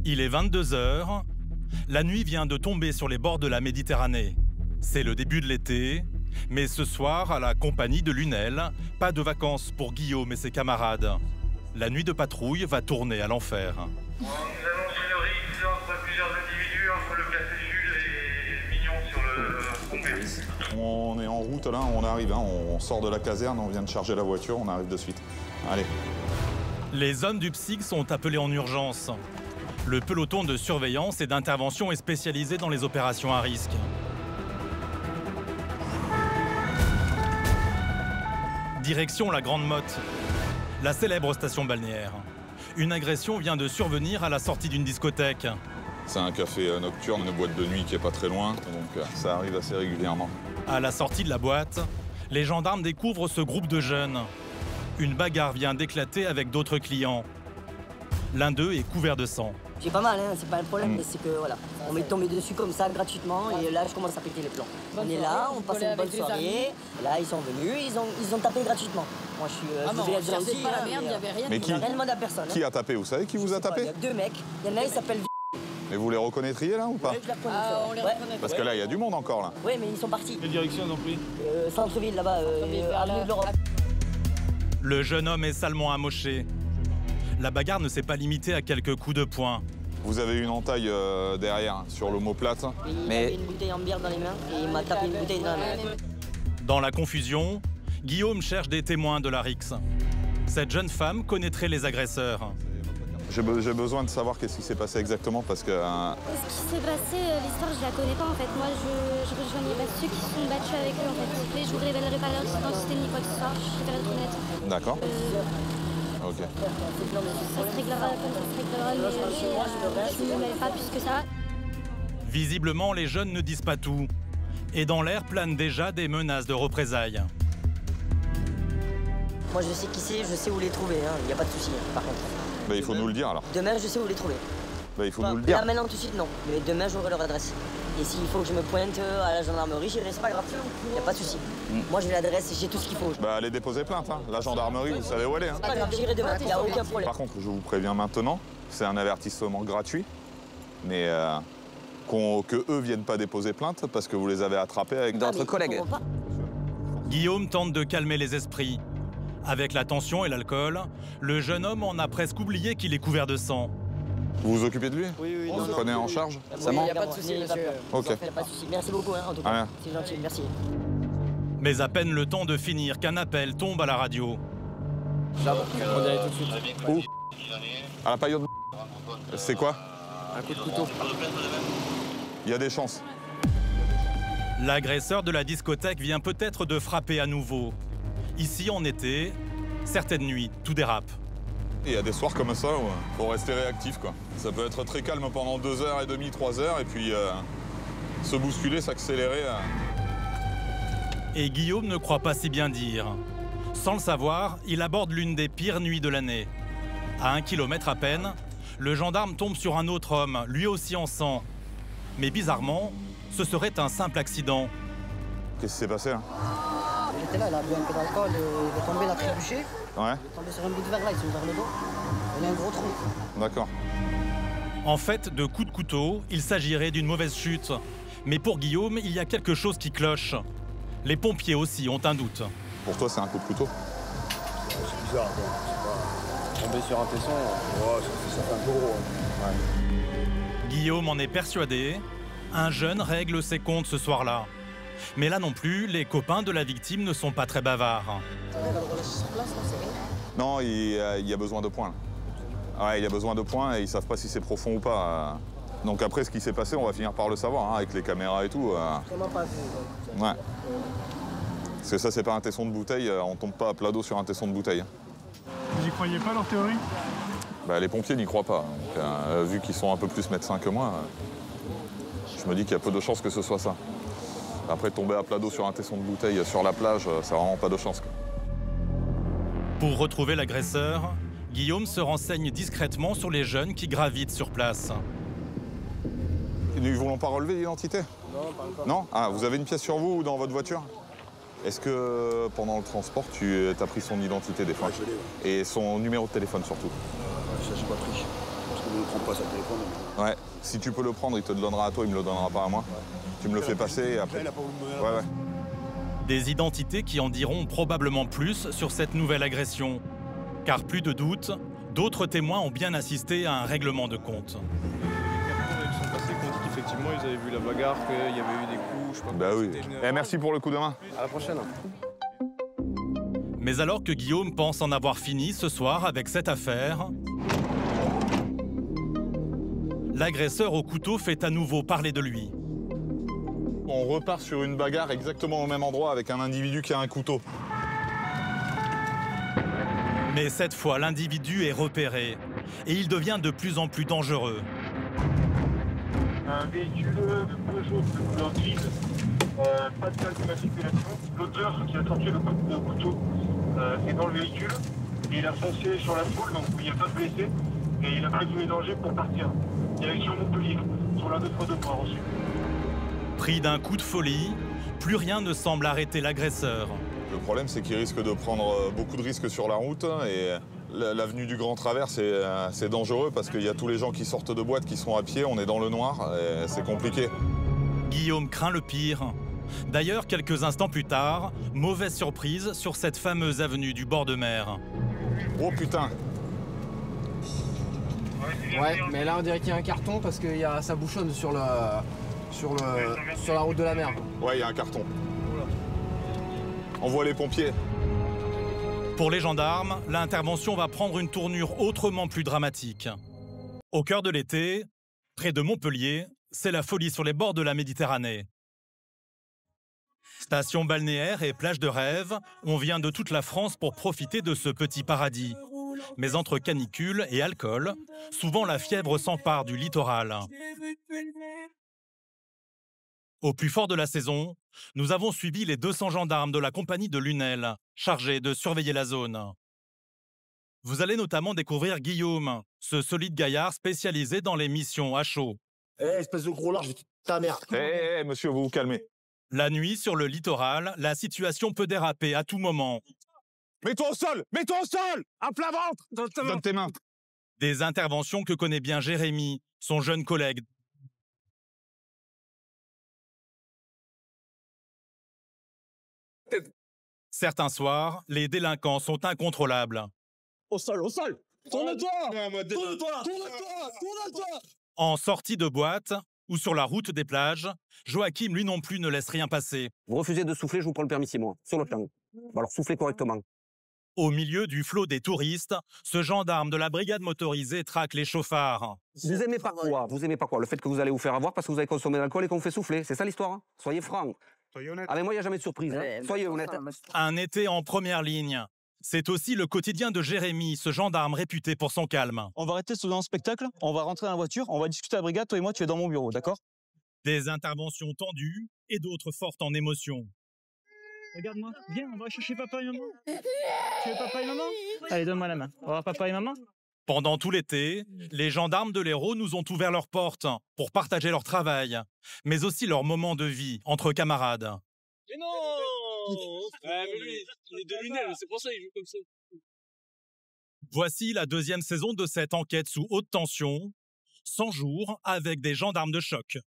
Il est 22 h. La nuit vient de tomber sur les bords de la Méditerranée. C'est le début de l'été, mais ce soir, à la compagnie de Lunel, pas de vacances pour Guillaume et ses camarades. La nuit de patrouille va tourner à l'enfer. Nous annonce une rixe entre plusieurs individus, entre le café Jules et Mignon sur le Commerce. On est en route là, on arrive, hein, on sort de la caserne, on vient de charger la voiture, on arrive de suite. Allez. Les hommes du PSIC sont appelés en urgence. Le peloton de surveillance et d'intervention est spécialisé dans les opérations à risque. Direction la Grande Motte, la célèbre station balnéaire. Une agression vient de survenir à la sortie d'une discothèque. C'est un café nocturne, une boîte de nuit qui est pas très loin, donc ça arrive assez régulièrement. À la sortie de la boîte, les gendarmes découvrent ce groupe de jeunes. Une bagarre vient d'éclater avec d'autres clients. L'un d'eux est couvert de sang. J'ai pas mal, hein, c'est pas un problème, mais c'est que voilà, on m'est tombé dessus comme ça gratuitement et là je commence à péter les plombs. On est là, on passe une bonne soirée, et là ils sont venus, ils ont tapé gratuitement. Moi je suis je vous ai pas la merde, il y avait rien. Mais qui, rien demandé à personne. Qui a tapé? Vous savez qui vous a tapé? Il y a deux mecs, il y en a un qui s'appelle Mais vous les reconnaîtriez là ou pas? je la reconnais, On les ouais. reconnaît. Parce que là, il y a du monde encore là. Oui, mais ils sont partis. Quelle direction ils ont pris? Centre-ville là-bas, avenue de l'Europe. Le jeune homme est salement amoché. La bagarre ne s'est pas limitée à quelques coups de poing. Vous avez une entaille derrière, sur l'omoplate. Il avait une bouteille en bière dans les mains et il m'a tapé une bouteille dans la main. Dans la confusion, Guillaume cherche des témoins de la rixe. Cette jeune femme connaîtrait les agresseurs. J'ai besoin de savoir qu'est-ce qui s'est passé exactement parce que... Ce qui s'est passé, l'histoire, je la connais pas en fait. Moi, je rejoignais pas ceux qui se sont battus avec eux en fait. Et je vous révélerai pas leur identité ni quoi que ce soit. Je préfère être honnête. D'accord. Ok. Ça se réglera comme ça se réglera, mais je ne me mêle pas plus que ça. Visiblement, les jeunes ne disent pas tout. Et dans l'air planent déjà des menaces de représailles. Moi je sais qui c'est, je sais où les trouver, il n'y a pas de souci par contre. Bah, il faut nous le dire alors. Demain je sais où les trouver. Bah, il faut nous le dire. Là maintenant tout de suite non, mais demain j'aurai leur adresse. Et s'il faut que je me pointe à la gendarmerie, j'irai, c'est pas grave, il n'y a pas de souci. Moi j'ai l'adresse et j'ai tout ce qu'il faut. Bah, allez déposer plainte, hein. La gendarmerie, vous savez où elle est. Hein. C'est pas grave, j'irai demain, il n'y a aucun problème. Par contre, je vous préviens maintenant, c'est un avertissement gratuit, mais que eux viennent pas déposer plainte parce que vous les avez attrapés avec d'autres collègues. Guillaume tente de calmer les esprits. Avec la tension et l'alcool, le jeune homme en a presque oublié qu'il est couvert de sang. Vous vous occupez de lui? Oui. Vous le prenez en charge? Il n'y a pas de souci, monsieur. Ok. Pas de souci. Merci beaucoup, en tout cas. Allez. C'est gentil, merci. Mais à peine le temps de finir qu'un appel tombe à la radio. Là, on y allait tout de suite. Où? À la paillote. C'est quoi? Un coup de couteau. Il y a des chances. L'agresseur de la discothèque vient peut-être de frapper à nouveau. Ici, en été, certaines nuits, tout dérape. Il y a des soirs comme ça où faut rester réactif, quoi. Ça peut être très calme pendant 2h30, 3h, et puis se bousculer, s'accélérer. Et Guillaume ne croit pas si bien dire. Sans le savoir, il aborde l'une des pires nuits de l'année. À 1 kilomètre à peine, le gendarme tombe sur un autre homme, lui aussi en sang. Mais bizarrement, ce serait un simple accident. Qu'est-ce qui s'est passé là? Il était là, il a bu un peu d'alcool, il est tombé, il a trébuché. Ouais. Il est tombé sur un bout de verre là, il s'est ouvert le dos. Il a un gros trou. D'accord. En fait, de coups de couteau, il s'agirait d'une mauvaise chute. Mais pour Guillaume, il y a quelque chose qui cloche. Les pompiers aussi ont un doute. Pour toi, c'est un coup de couteau? C'est bizarre, quoi. C'est pas... Tomber sur un tesson, ouais, ça fait un peu gros. Ouais. Guillaume en est persuadé. Un jeune règle ses comptes ce soir-là. Mais là non plus, les copains de la victime ne sont pas très bavards. Non, il y a besoin de points. Là. Ouais, il y a besoin de points et ils savent pas si c'est profond ou pas. Donc après, ce qui s'est passé, on va finir par le savoir, hein, avec les caméras et tout. Vraiment pas vu. Ouais. Parce que ça, c'est pas un tesson de bouteille, on tombe pas à plat d'eau sur un tesson de bouteille. Vous y croyez pas, leur théorie? Bah, les pompiers n'y croient pas. Donc, vu qu'ils sont un peu plus médecins que moi, je me dis qu'il y a peu de chances que ce soit ça. Après, tomber à plat d'eau sur un tesson de bouteille sur la plage, ça n'a vraiment pas de chance. Quoi. Pour retrouver l'agresseur, Guillaume se renseigne discrètement sur les jeunes qui gravitent sur place. Ils ne voulont pas relever l'identité? Non, pas encore. Non? Ah, vous avez une pièce sur vous ou dans votre voiture? Est-ce que pendant le transport, tu as pris son identité des fois? Ouais, je l'ai, ouais. Et son numéro de téléphone surtout? Ouais, ça, j'ai pas pris. parce qu'on ne prend pas sa téléphone. Ouais, si tu peux le prendre, il te le donnera à toi, il me le donnera pas à moi. Tu me le fais passer et après... Ouais. Des identités qui en diront probablement plus sur cette nouvelle agression. Car plus de doute, d'autres témoins ont bien assisté à un règlement de compte. Ils sont passés, qui ont dit qu'effectivement ils avaient vu la bagarre, qu'il y avait eu des coups, je sais pas. Bah oui. Merci pour le coup de main. À la prochaine. Mais alors que Guillaume pense en avoir fini ce soir avec cette affaire, l'agresseur au couteau fait à nouveau parler de lui. On repart sur une bagarre exactement au même endroit avec un individu qui a un couteau. Mais cette fois, l'individu est repéré et il devient de plus en plus dangereux. Un véhicule de Peugeot de couleur grise, pas de plaque d'immatriculation. L'auteur qui a sorti le couteau est dans le véhicule et il a foncé sur la foule, donc il n'y a pas de blessé et il a pris tous les dangers pour partir. Direction Montpellier, sur la 2x2 pour reçu. Pris d'un coup de folie, plus rien ne semble arrêter l'agresseur. Le problème, c'est qu'il risque de prendre beaucoup de risques sur la route et l'avenue du Grand Travers, c'est dangereux parce qu'il y a tous les gens qui sortent de boîte qui sont à pied, on est dans le noir et c'est compliqué. Guillaume craint le pire. D'ailleurs, quelques instants plus tard, mauvaise surprise sur cette fameuse avenue du bord de mer. Oh putain! Ouais, mais là on dirait qu'il y a un carton parce que ça bouchonne sur la route de la mer. Ouais, il y a un carton. On voit les pompiers. Pour les gendarmes, l'intervention va prendre une tournure autrement plus dramatique. Au cœur de l'été, près de Montpellier, c'est la folie sur les bords de la Méditerranée. Station balnéaire et plage de rêve, on vient de toute la France pour profiter de ce petit paradis. Mais entre canicule et alcool, souvent la fièvre s'empare du littoral. Au plus fort de la saison, nous avons suivi les 200 gendarmes de la compagnie de Lunel, chargés de surveiller la zone. Vous allez notamment découvrir Guillaume, ce solide gaillard spécialisé dans les missions à chaud. Espèce de gros large, ta mère. Monsieur, vous vous calmez. La nuit, sur le littoral, la situation peut déraper à tout moment. Mets-toi au sol! Mets-toi au sol! À plat ventre! Donne tes mains. Des interventions que connaît bien Jérémy, son jeune collègue. Certains soirs, les délinquants sont incontrôlables. Au sol! Tourne-toi! Tourne-toi! En sortie de boîte ou sur la route des plages, Joachim, lui non plus, ne laisse rien passer. Vous refusez de souffler, je vous prends le permis 6 mois, sur le champ. Alors soufflez correctement. Au milieu du flot des touristes, ce gendarme de la brigade motorisée traque les chauffards. Vous aimez pas quoi? Vous aimez pas quoi? Le fait que vous allez vous faire avoir parce que vous avez consommé de l'alcool et qu'on vous fait souffler. C'est ça l'histoire, hein? Soyez francs. Soyez honnête. Ah mais moi, il n'y a jamais de surprise. Hein. Soyez honnête. Un été en première ligne. C'est aussi le quotidien de Jérémy, ce gendarme réputé pour son calme. On va arrêter ce spectacle, on va rentrer dans la voiture, on va discuter à la brigade, toi et moi, tu es dans mon bureau, d'accord? Des interventions tendues et d'autres fortes en émotion. Regarde-moi, viens, on va chercher papa et maman. Tu veux papa et maman? Allez, donne-moi la main. On va voir papa et maman. Pendant tout l'été, les gendarmes de l'Hérault nous ont ouvert leurs portes pour partager leur travail, mais aussi leurs moments de vie entre camarades. Mais non! Mais lui, il est de Lunel, c'est pour ça qu'il joue comme ça. Voici la deuxième saison de cette enquête sous haute tension, 100 jours avec des gendarmes de choc.